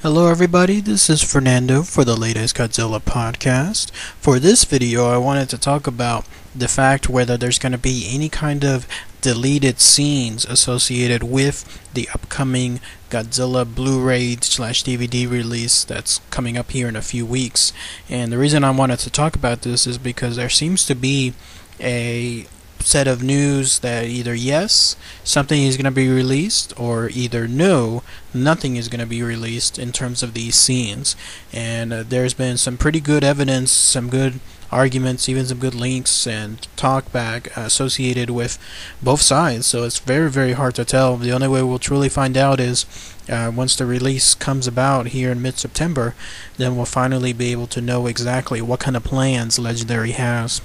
Hello everybody, this is Fernando for the latest Godzilla Podcast. For this video, I wanted to talk about the fact whether there's going to be any kind of deleted scenes associated with the upcoming Godzilla Blu-ray/DVD release that's coming up here in a few weeks. And the reason I wanted to talk about this is because there seems to be a set of news that either yes, something is going to be released, or either no, nothing is going to be released in terms of these scenes. And there's been some pretty good evidence, some good arguments, even some good links and talk back associated with both sides, so it's very, very hard to tell. The only way we'll truly find out is once the release comes about here in mid-September, then we'll finally be able to know exactly what kind of plans Legendary has.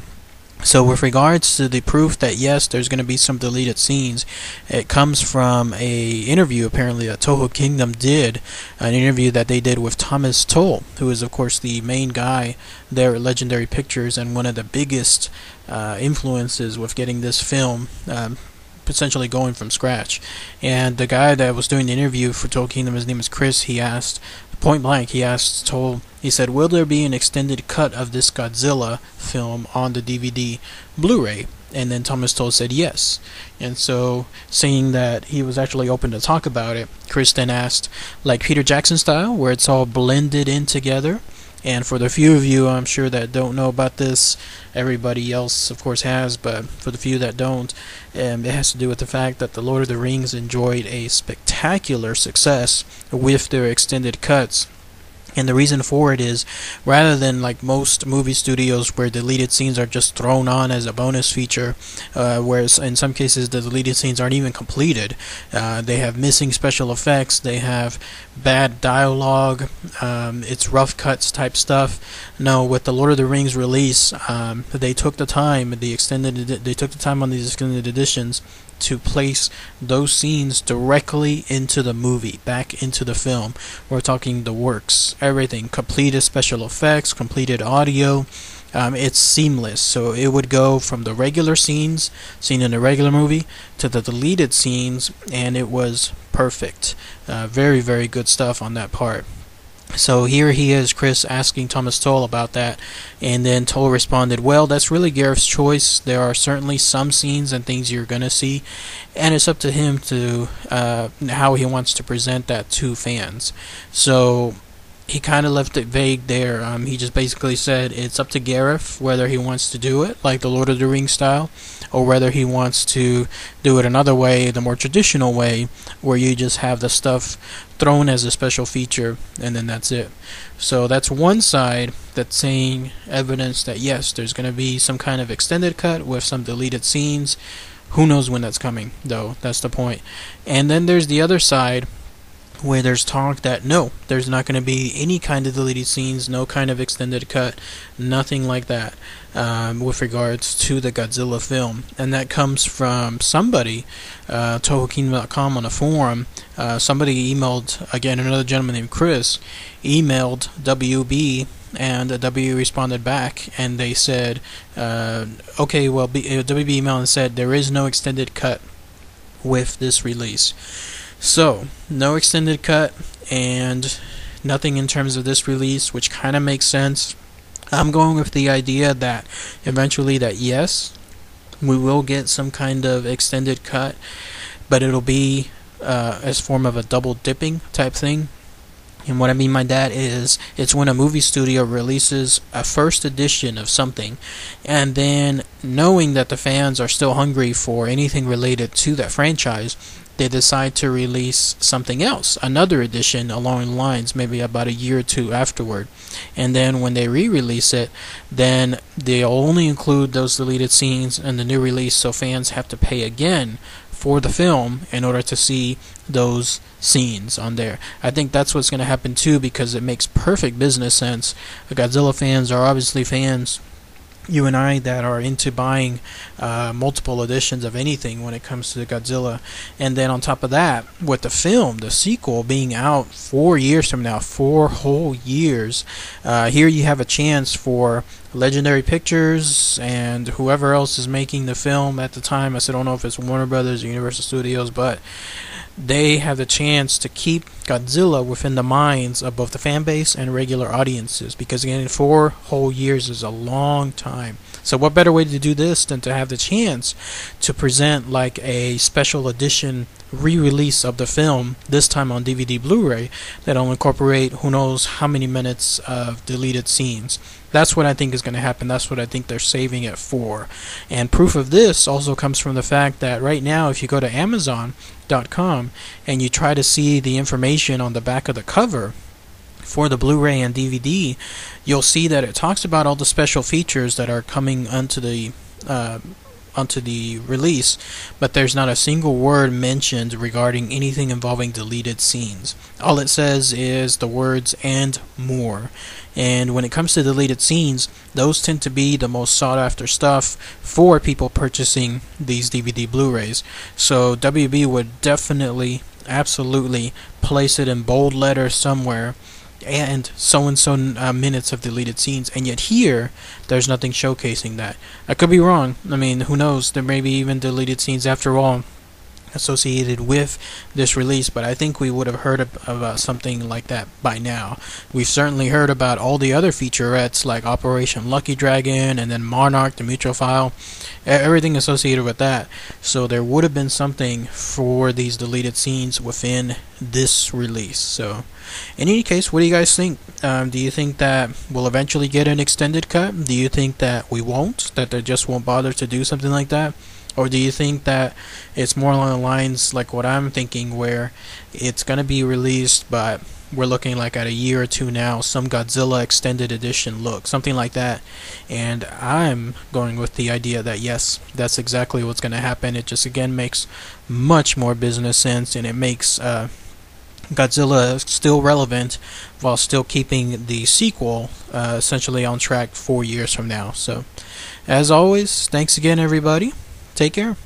So with regards to the proof that yes, there's going to be some deleted scenes, it comes from a interview apparently that Toho Kingdom did, an interview that they did with Thomas Tull, who is of course the main guy there at Legendary Pictures and one of the biggest influences with getting this film essentially going from scratch. And the guy that was doing the interview for Toho Kingdom, his name is Chris, he asked point blank, he said, will there be an extended cut of this Godzilla film on the DVD Blu-ray? And then Thomas Tull said yes. And so, saying that he was actually open to talk about it, Chris then asked, like Peter Jackson style, where it's all blended in together. And for the few of you, I'm sure, that don't know about this, everybody else of course has, but for the few that don't, it has to do with the fact that The Lord of the Rings enjoyed a spectacular success with their extended cuts. And the reason for it is, rather than like most movie studios where deleted scenes are just thrown on as a bonus feature, whereas in some cases the deleted scenes aren't even completed, they have missing special effects, they have bad dialogue, it's rough cuts type stuff. No, with the Lord of the Rings release, they took the time on these extended editions to place those scenes directly into the movie, back into the film. We're talking the works, everything, completed special effects, completed audio. It's seamless, so it would go from the regular scenes seen in the regular movie to the deleted scenes, and it was perfect. Very, very good stuff on that part. So here he is, Chris, asking Thomas Tull about that, and then Tull responded, well, that's really Gareth's choice. There are certainly some scenes and things you're going to see, and it's up to him to how he wants to present that to fans. So he kind of left it vague there. He just basically said it's up to Gareth whether he wants to do it like the Lord of the Rings style, or whether he wants to do it another way, the more traditional way, where you just have the stuff thrown as a special feature and then that's it. So that's one side that's saying evidence that yes, there's going to be some kind of extended cut with some deleted scenes. Who knows when that's coming, though? That's the point. And then there's the other side, where there's talk that no, there's not going to be any kind of deleted scenes, no kind of extended cut, nothing like that with regards to the Godzilla film. And that comes from somebody, TohoKingdom.com, on a forum. Somebody emailed, again, another gentleman named Chris, emailed WB, and WB responded back, and they said, okay, well, WB emailed and said there is no extended cut with this release. So, no extended cut and nothing in terms of this release, which kind of makes sense. I'm going with the idea that eventually that yes, we will get some kind of extended cut, but it'll be as form of a double dipping type thing. And what I mean by that is, it's when a movie studio releases a first edition of something, and then knowing that the fans are still hungry for anything related to that franchise, they decide to release something else, another edition along the lines, maybe about a year or two afterward. And then when they re-release it, then they'll only include those deleted scenes in the new release, so fans have to pay again for the film in order to see those scenes on there. I think that's what's going to happen too, because it makes perfect business sense. The Godzilla fans are obviously fans, you and I, that are into buying multiple editions of anything when it comes to Godzilla. And then on top of that, with the film, the sequel being out 4 years from now, 4 whole years, here you have a chance for Legendary Pictures and whoever else is making the film at the time. I don't know if it's Warner Brothers or Universal Studios, but they have the chance to keep Godzilla within the minds of both the fan base and regular audiences, because again, 4 whole years is a long time. So what better way to do this than to have the chance to present like a special edition re-release of the film, this time on DVD Blu-ray, that'll incorporate who knows how many minutes of deleted scenes. That's what I think is going to happen. That's what I think they're saving it for. And proof of this also comes from the fact that right now, if you go to Amazon.com and you try to see the information on the back of the cover for the Blu-ray and DVD, you'll see that it talks about all the special features that are coming onto the release, but there's not a single word mentioned regarding anything involving deleted scenes. All it says is the words "and more." And when it comes to deleted scenes, those tend to be the most sought after stuff for people purchasing these DVD Blu-rays. So WB would definitely, absolutely place it in bold letters somewhere, and so minutes of deleted scenes, and yet here there's nothing showcasing that. I could be wrong. I mean, who knows? There may be even deleted scenes after all associated with this release, but I think we would have heard about something like that by now. We've certainly heard about all the other featurettes like Operation Lucky Dragon and then Monarch, the Mutual File, everything associated with that. So there would have been something for these deleted scenes within this release. So in any case, what do you guys think? Do you think that we'll eventually get an extended cut? Do you think that we won't? That they just won't bother to do something like that? Or do you think that it's more along the lines like what I'm thinking, where it's going to be released, but we're looking like at a year or two now, some Godzilla extended edition look, something like that? And I'm going with the idea that yes, that's exactly what's going to happen. It just again makes much more business sense, and it makes Godzilla still relevant while still keeping the sequel essentially on track 4 years from now. So as always, thanks again everybody. Take care.